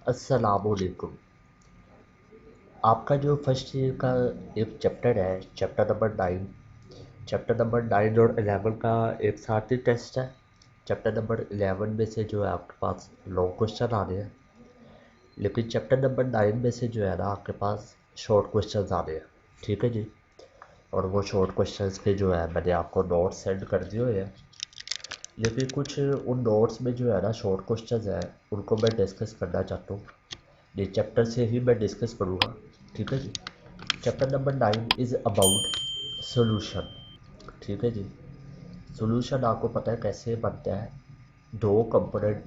अस्सलामुअलैकुम। आपका जो फर्स्ट ईयर का एक चैप्टर है, चैप्टर नंबर 9 और 11 का एक साथ ही टेस्ट है। चैप्टर नंबर 11 में से जो है आपके पास लॉन्ग क्वेश्चन आ रहे हैं, लेकिन चैप्टर नंबर 9 में से जो है ना आपके पास शॉर्ट क्वेश्चन आ रहे हैं। ठीक है जी। और वो शॉर्ट क्वेश्चंस के जो है मैंने आपको नोट्स सेंड कर दिए हुए हैं, लेकिन कुछ उन नोट्स में जो है ना शॉर्ट क्वेश्चंस हैं उनको मैं डिस्कस करना चाहता हूँ। ये चैप्टर से ही मैं डिस्कस करूँगा। ठीक है जी। Chapter number 9 is about solution. ठीक है जी। सोल्यूशन आपको पता है कैसे बनता है। दो कंपोनेंट,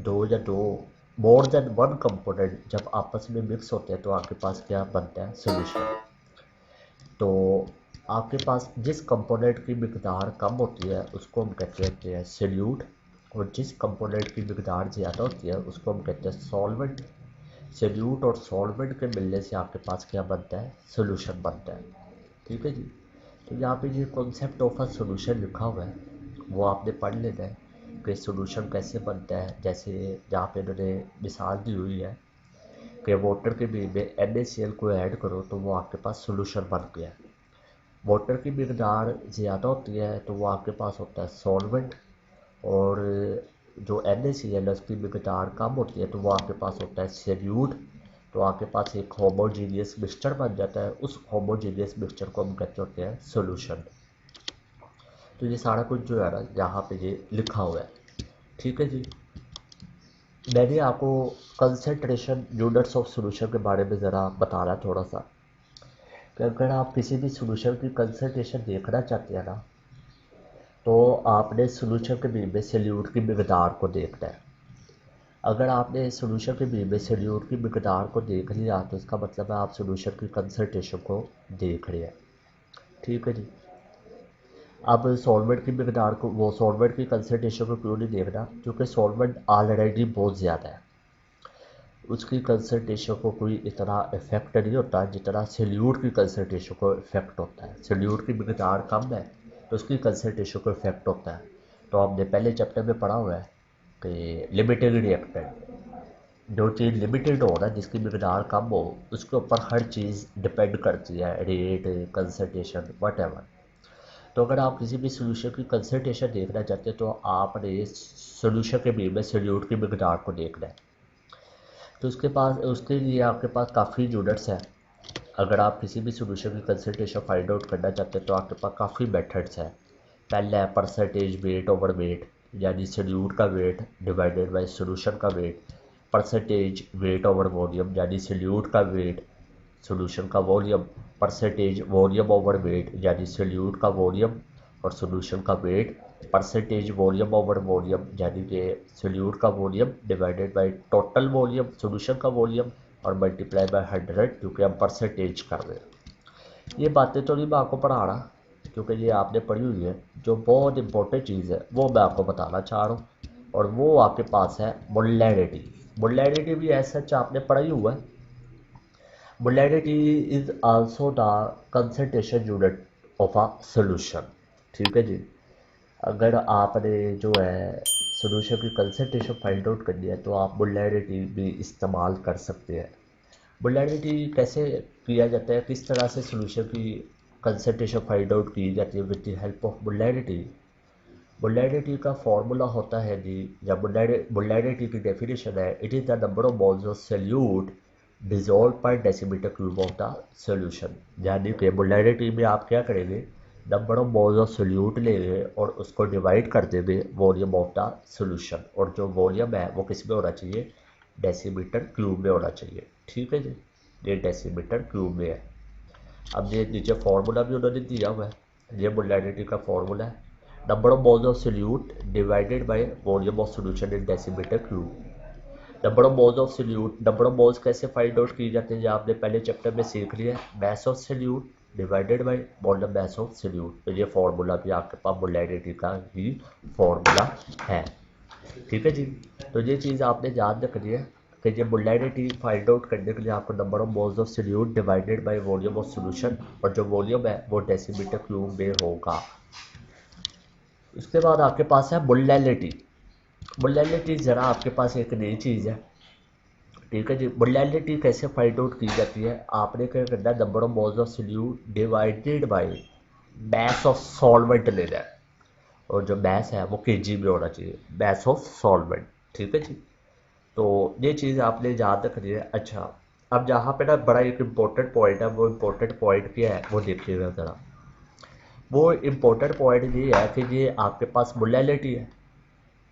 दो या दो मोर देन वन कंपोनेंट जब आपस में मिक्स होते हैं तो आपके पास क्या बनता है, सोल्यूशन। तो आपके पास जिस कंपोनेंट की मिकदार कम होती है उसको हम कहते हैं सॉल्यूट, और जिस कंपोनेंट की मिकदार ज़्यादा होती है उसको हम कहते हैं सॉल्वेंट। सॉल्यूट और सॉल्वेंट के मिलने से आपके पास क्या बनता है, सोल्यूशन बनता है। ठीक है जी। तो यहाँ पे ये कॉन्सेप्ट ऑफ अ सोल्यूशन लिखा हुआ है, वो आपने पढ़ लेना है कि सोल्यूशन कैसे बनता है। जैसे यहाँ पे इन्होंने मिसाल दी हुई है कि वाटर के बीच में NaCl को ऐड करो तो वो आपके पास सोल्यूशन बन गया। वाटर की मिकदार ज़्यादा होती है तो वो आपके पास होता है सॉल्वेंट, और जो NaCl है उसकी मिकदार कम होती है तो वो आपके पास होता है सॉल्यूट। तो आपके पास एक होमोजीनियस मिक्सचर बन जाता है, उस होमोजीनियस मिक्सचर को हम कहते होते हैं सॉल्यूशन। तो ये सारा कुछ जो है ना यहाँ पे ये लिखा हुआ है। ठीक है जी। मैंने आपको कंसंट्रेशन यूनिट्स ऑफ सॉल्यूशन के बारे में ज़रा बताना थोड़ा सा, कि अगर आप किसी भी सॉल्यूशन की कंसंट्रेशन देखना चाहते हैं ना तो आपने सॉल्यूशन के बीच में सॉल्यूट की मिकदार को देखना है। अगर आपने सॉल्यूशन के बीच में सॉल्यूट की मिकदार को देख लिया तो इसका मतलब है आप सॉल्यूशन की कंसंट्रेशन को देख रहे हैं। ठीक है जी। अब सॉल्वेंट की मिकदार को, वो सॉल्वेंट की कंसंट्रेशन को क्यों नहीं देखना, क्योंकि सॉल्वेंट ऑलरेडी बहुत ज़्यादा है, उसकी कंसंट्रेशन को कोई इतना इफेक्ट नहीं होता जितना सॉल्यूट की कंसंट्रेशन को इफेक्ट होता है। सॉल्यूट की मिकदार कम है तो उसकी कंसंट्रेशन को इफेक्ट होता है। तो हमने पहले चैप्टर में पढ़ा हुआ है कि लिमिटेड रिएक्टेंट, जो चीज़ लिमिटेड हो ना, जिसकी मिकदार कम हो, उसके ऊपर हर चीज़ डिपेंड करती है, रेट, कंसंट्रेशन, वट एवर। तो अगर आप किसी भी सोल्यूशन की कंसंट्रेशन देखना चाहते हैं तो आपने सोल्यूशन के बीच में सॉल्यूट की मिकदार को देखना है। तो उसके लिए आपके पास काफ़ी यूनिट्स हैं। अगर आप किसी भी सोल्यूशन की कंसंट्रेशन फाइंड आउट करना चाहते हैं तो आपके पास काफ़ी मेथड्स हैं। पहला है परसेंटेज वेट ओवर वेट, यानी सॉल्यूट का वेट डिवाइडेड बाय सॉल्यूशन का weight. Percentage weight over volume, यानी सॉल्यूट का वेट सॉल्यूशन का volume. Percentage volume over weight, यानी सॉल्यूट का वॉल्यूम और सॉल्यूशन का weight. Percentage volume over volume, यानी कि सॉल्यूट का volume divided by total volume, solution का वॉल्यूम, और मल्टीप्लाई बाय 100, क्योंकि हम परसेंटेज कर रहे हैं। ये बातें तो नहीं मैं आपको पढ़ा रहा, क्योंकि ये आपने पढ़ी हुई है। जो बहुत इंपॉर्टेंट चीज़ है वो मैं आपको बताना चाह रहा हूँ, और वो आपके पास है मोलैरिटी। मोलैरिटी भी ऐसा सच आपने पढ़ा ही हुआ है। Molarity is also the concentration unit of a solution. ठीक है जी। अगर आपने जो है सॉल्यूशन की कंसंट्रेशन फाइंड आउट करनी है तो आप मोलैरिटी भी इस्तेमाल कर सकते हैं। मोलैरिटी कैसे किया जाता है, किस तरह से सॉल्यूशन की कंसंट्रेशन फाइंड आउट की जाती है with the help of molarity. Molarity का फॉर्मूला होता है जी, या मोलैरिटी की डेफिनेशन है, it is the number of moles of solute dissolve per decimeter cube of the solution. यानी कि मोलैरिटी में आप क्या करेंगे, number of moles of solute लेंगे और उसको डिवाइड कर देंगे वॉल्यूम ऑफ द सॉल्यूशन, और जो वॉल्यूम है वो किस में होना चाहिए, डेसीमीटर क्यूब में होना चाहिए। ठीक है जी। ये डेसीमीटर क्यूब में है। अब ये नीचे फार्मूला भी उन्होंने दिया हुआ है, ये मोलैरिटी का फार्मूला है, number of moles of solute divided by volume of solution in decimetre cube. Number of moles of solute, number of moles कैसे फाइंड आउट की जाते हैं जो आपने पहले चैप्टर में सीख लिया है, mass of solute divided by molar mass of solute. तो ये फार्मूला भी आपके पास मोलैरिटी का ही फार्मूला है। ठीक है जी। तो ये चीज़ आपने याद रखनी है कि ये मोलैरिटी फाइंड आउट करने के लिए आपको number of moles of solute divided by volume of solution, और जो वॉल्यूम है वो डेसीमीटर क्यूब में होगा। उसके बाद आपके पास है मोलैलिटी। मोलैलिटी ज़रा आपके पास एक नई चीज़ है। ठीक है जी। मोलैलिटी कैसे फाइंड आउट की जाती है, आपने क्या करना है, number of moles of solute divided by mass of solvent लेना है, और जो मास है वो केजी में होना चाहिए, मास ऑफ सॉल्वेंट। ठीक है जी। तो ये चीज़ आपने याद रखनी है। अच्छा, अब जहाँ पे ना बड़ा एक इम्पोर्टेंट पॉइंट है, वो इम्पोर्टेंट पॉइंट क्या है वो देखिएगा ज़रा। वो इम्पोर्टेंट पॉइंट ये है कि ये आपके पास मोलैलिटी है,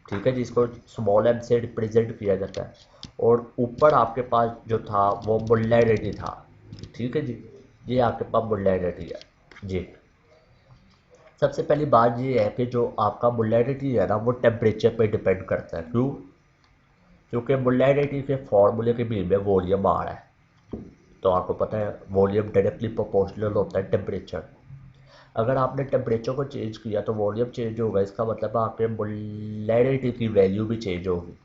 ठीक है, जिसको स्मॉल एम से रिप्रेजेंट किया जाता है, और ऊपर आपके पास जो था वो मोलैलिटी था। ठीक है जी, ये आपके पास मोलैलिटी है जी। सबसे पहली बात ये है कि जो आपका मोलैलिटी है ना वो टेम्परेचर पे डिपेंड करता है। क्यों? क्योंकि मोलैलिटी के फॉर्मूले के भी में वॉल्यूम आ रहा है, तो आपको पता है वॉल्यूम डायरेक्टली प्रोपोर्शनल होता है टेम्परेचर। अगर आपने टेम्परेचर को चेंज किया तो वॉल्यूम चेंज होगा, इसका मतलब आपके मोलैलिटी की वैल्यू भी चेंज होगी।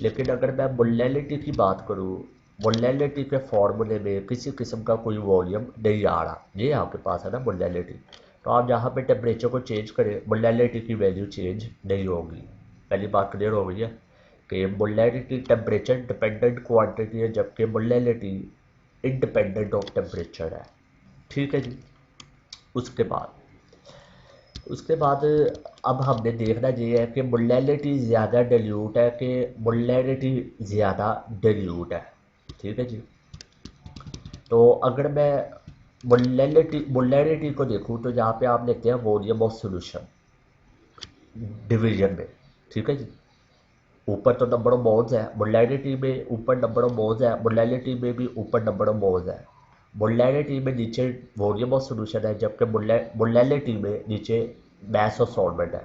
लेकिन अगर मैं मोलैलिटी की बात करूँ, मोलैलिटी के फॉर्मूले में किसी किस्म का कोई वॉल्यूम नहीं आ रहा, ये आपके पास है ना मोलैलिटी। तो आप जहाँ पे टेम्परेचर को चेंज करें मोलैलिटी की वैल्यू चेंज नहीं होगी। पहली बात क्लियर हो गई है कि मोलैलिटी टेम्परेचर डिपेंडेंट क्वांटिटी है, जबकि मोलैलिटी इंडिपेंडेंट ऑफ टेम्परेचर है। ठीक है जी। उसके बाद उसके बाद अब हमने देखना ये है कि मोलैलिटी ज़्यादा डाइल्यूट है कि मोलैलिटी ज़्यादा डाइल्यूट है। ठीक है जी। तो अगर मैं मोलैलिटी को देखूँ तो यहाँ पे आप लेते हैं वॉल्यूम ऑफ सॉल्यूशन डिवीजन में। ठीक है जी। ऊपर तो नंबर ऑफ मोल्स है, मोलैलिटी में ऊपर नंबर ऑफ मोल्स है, मोलैलिटी में भी ऊपर नंबर ऑफ मोल्स है। मोलैलिटी में नीचे वॉल्यूम ऑफ सॉल्यूशन है, जबकि मोलैलिटी में नीचे मास ऑफ सॉल्वेंट है।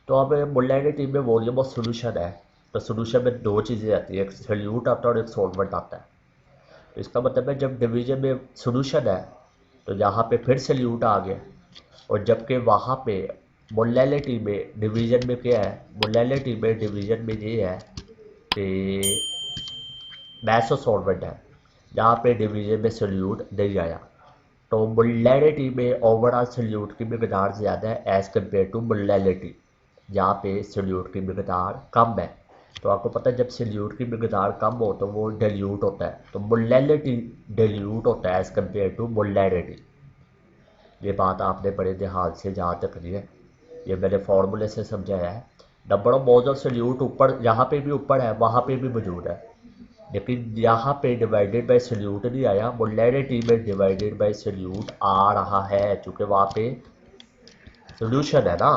तो अब मोलैलिटी में वॉल्यूम ऑफ सॉल्यूशन है, तो सॉल्यूशन में दो चीज़ें आती है, एक सॉल्यूट आता है और एक सॉल्वेंट आता है। तो इसका मतलब है जब डिवीजन में सॉल्यूशन है तो यहाँ पे फिर सॉल्यूट आ गया, और जबकि वहाँ पे मोलैलिटी में डिवीजन में क्या है, मोलैलिटी में डिवीजन में ये है कि मास ऑफ सॉल्वेंट है, जहाँ पे डिवीजन में सॉल्यूट नहीं आया। तो मोलैलिटी में ओवरऑल सॉल्यूट की मिकदार ज़्यादा है एज़ कम्पेयर टू मोलैलिटी, जहाँ पे सॉल्यूट की मिकदार कम है। तो आपको पता है जब सॉल्यूट की मिकदार कम हो तो वो डाइल्यूट होता है, तो मोलैलिटी डाइल्यूट होता है एज़ कम्पेयर टू मोलैलिटी। ये बात आपने बड़े ध्यान से याद रखनी है, ये मैंने फार्मूले से समझाया है। Number of moles of solute ऊपर जहाँ पे भी ऊपर है वहाँ पे भी मौजूद है, लेकिन यहाँ पे डिवाइडेड बाय सॉल्यूट नहीं आया, मोलैलिटी में डिवाइडेड बाय सॉल्यूट आ रहा है, क्योंकि वहाँ पे सॉल्यूशन है ना,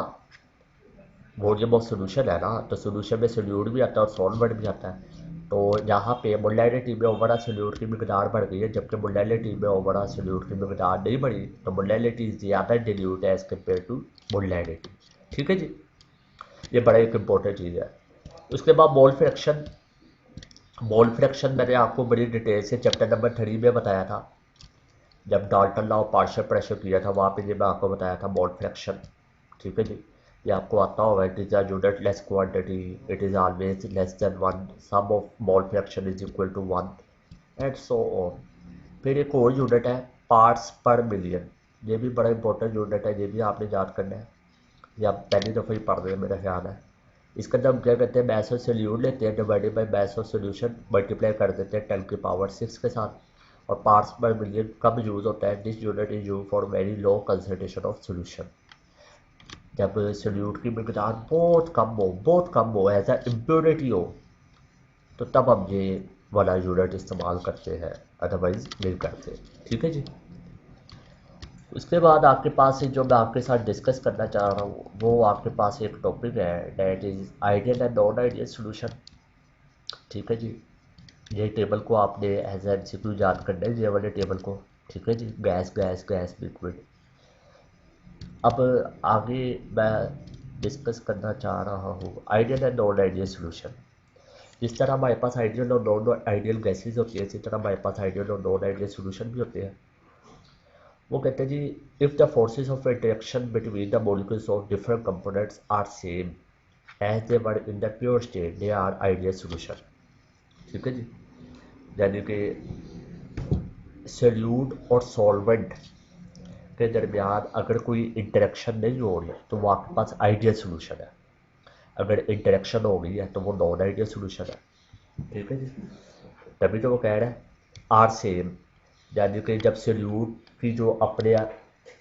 वॉल्यूम ऑफ सॉल्यूशन है ना, तो सॉल्यूशन में सॉल्यूट भी आता है और सॉल्वेंट भी आता है। तो यहाँ पे मोलैलिटी में ओवरऑल सॉल्यूट की मिकदार बढ़ गई है, जबकि मोलैलिटी में ओवरऑल सॉल्यूट की मिकदार नहीं बढ़ी, तो मोलैलिटी ज़्यादा डिल्यूट है एज़ कम्पेयर टू मोलैलिटी। ठीक है जी। ये बड़ा एक इंपॉर्टेंट चीज़ है। उसके बाद मोल फ्रैक्शन मैंने आपको बड़ी डिटेल से चैप्टर नंबर 3 में बताया था, जब डाल्टन लॉ पार्शियल प्रेशर किया था वहाँ पे ये मैं आपको बताया था मोल फ्रैक्शन। ठीक है जी। ये आपको आता होगा, it is a unit less quantity, it is always less than one, sum of mole fraction is equal to one, and so on. फिर एक और यूनिट है पार्ट्स पर मिलियन, ये भी बड़ा इंपॉर्टेंट यूनिट है, ये भी आपने याद करना है, ये आप पहली दफ़ा ही पढ़ रहे हैं मेरा ख्याल है। इसके अंदर हम क्या करते हैं, मास ऑफ सॉल्यूट लेते हैं divided by mass of solution multiply कर देते हैं 10 की पावर 6 के साथ, और पार्ट्स पर मिलियन कब यूज़ होता है, this unit is use for very low concentration of solution. जब सॉल्यूट की मिकदार बहुत कम हो एज ए इम्प्योरिटी हो, तो तब हम ये वाला यूनिट इस्तेमाल करते हैं, अदरवाइज नहीं करते। ठीक है जी। उसके बाद आपके पास जो मैं आपके साथ डिस्कस करना चाह रहा हूँ वो आपके पास एक टॉपिक है, that is ideal and non ideal solution. ठीक है जी। ये टेबल को आपने एज एन सी क्यू याद करना है, ये वाले टेबल को। ठीक है जी। Gas gas gas liquid. अब आगे मैं डिस्कस करना चाह रहा हूँ ideal and non ideal solution. जिस तरह हमारे पास आइडियल और नॉन आइडियल गैसेज होती है, इसी तरह हमारे पास आइडियल और नॉन आइडियल सॉल्यूशन भी होते हैं। वो कहते हैं जी, if the forces of interaction between the molecules of different components are same as they were in the pure state, they are ideal solution. ठीक है जी। यानी कि सॉल्यूट और सॉल्वेंट के दरमियान अगर कोई इंटरेक्शन नहीं हो रही तो वो आपके पास आइडियल सॉल्यूशन है, अगर इंटरेक्शन हो गई है तो वो नॉन आइडियल सॉल्यूशन है। ठीक है जी। तभी तो वो कह रहा है आर सेम, यानी कि जब सल्यूट की जो अपने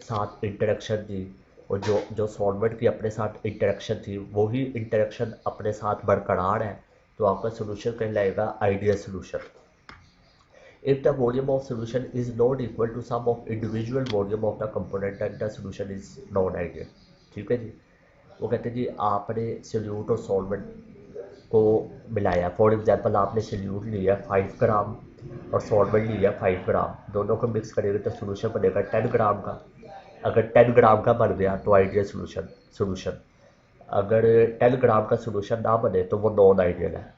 साथ इंटरेक्शन थी और जो जो सॉल्वेंट की अपने साथ इंटरेक्शन थी वही इंटरेक्शन अपने साथ बरकरार है, तो आपका सोल्यूशन कहलाएगा ideal solution. If the volume of solution is not equal to sum of individual volume of the component then the solution is non-ideal। ठीक है जी। वो कहते हैं जी आपने सोल्यूट और सॉल्वेंट को मिलाया, फॉर एग्जांपल आपने सोल्यूट लिया 5 ग्राम और सॉल्वेंट लिया 5 ग्राम, दोनों को मिक्स करेंगे तो सोल्यूशन बनेगा 10 ग्राम का। अगर 10 ग्राम का बन गया तो आइडियल सोल्यूशन, अगर 10 ग्राम का सोल्यूशन ना बने तो वो नॉन आइडियल है।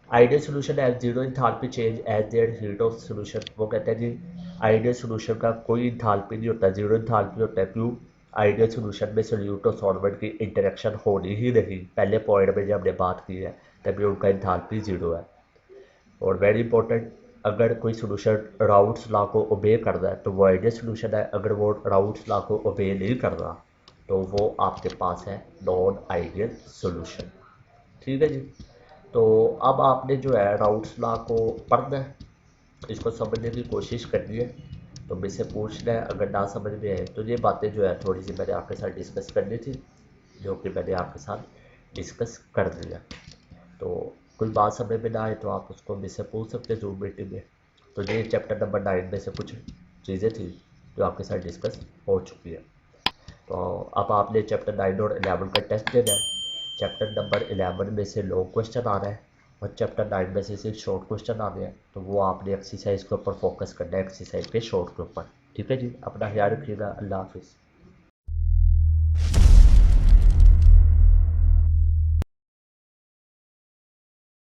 Ideal solution as zero enthalpy change as there heat of solution. वो कहते हैं जी आइडियल सोल्यूशन का कोई इंथाल्पी नहीं होता, जीरो इंथाल्पी होता है। क्यों? आइडियल सोल्यूशन में सोल्यूट और सॉल्वेंट की इंटरेक्शन होनी ही नहीं, पहले पॉइंट में जब हमने बात की है तभी उनका इंथाल्पी जीरो है। और वेरी इंपॉर्टेंट, अगर कोई सोल्यूशन राउट्स लॉ को ओबे कर रहा है तो वो आइडियल सोल्यूशन है, अगर वो राउट्स लॉ को ओबे नहीं कर रहा तो वो आपके पास है नॉन आइडियल सोल्यूशन। ठीक है जी। तो अब आपने जो है राउट्स लॉ को पढ़ना है, इसको समझने की कोशिश करनी है, तो मुझसे पूछना है, अगर ना समझ में आए तो ये बातें जो है थोड़ी सी मैंने आपके साथ डिस्कस करनी थी, जो कि मैंने आपके साथ डिस्कस कर दिया। तो कोई बात समझ में ना आए तो आप उसको मुझसे पूछ सकते हैं जूम मीटिंग में। तो ये चैप्टर नंबर 9 में से कुछ चीज़ें थी जो आपके साथ डिस्कस हो चुकी है। तो अब आपने चैप्टर 9 और 11 का टेस्ट देना है। चैप्टर नंबर 11 में से लॉन्ग क्वेश्चन आ रहा है और चैप्टर 9 में से सिर्फ शॉर्ट क्वेश्चन आ रहे हैं, तो वो आपने एक्सरसाइज के ऊपर फोकस करना है, एक्सरसाइज के शॉर्ट के ऊपर। ठीक है जी, अपना ख्याल रखिएगा। अल्लाह हाफिज़।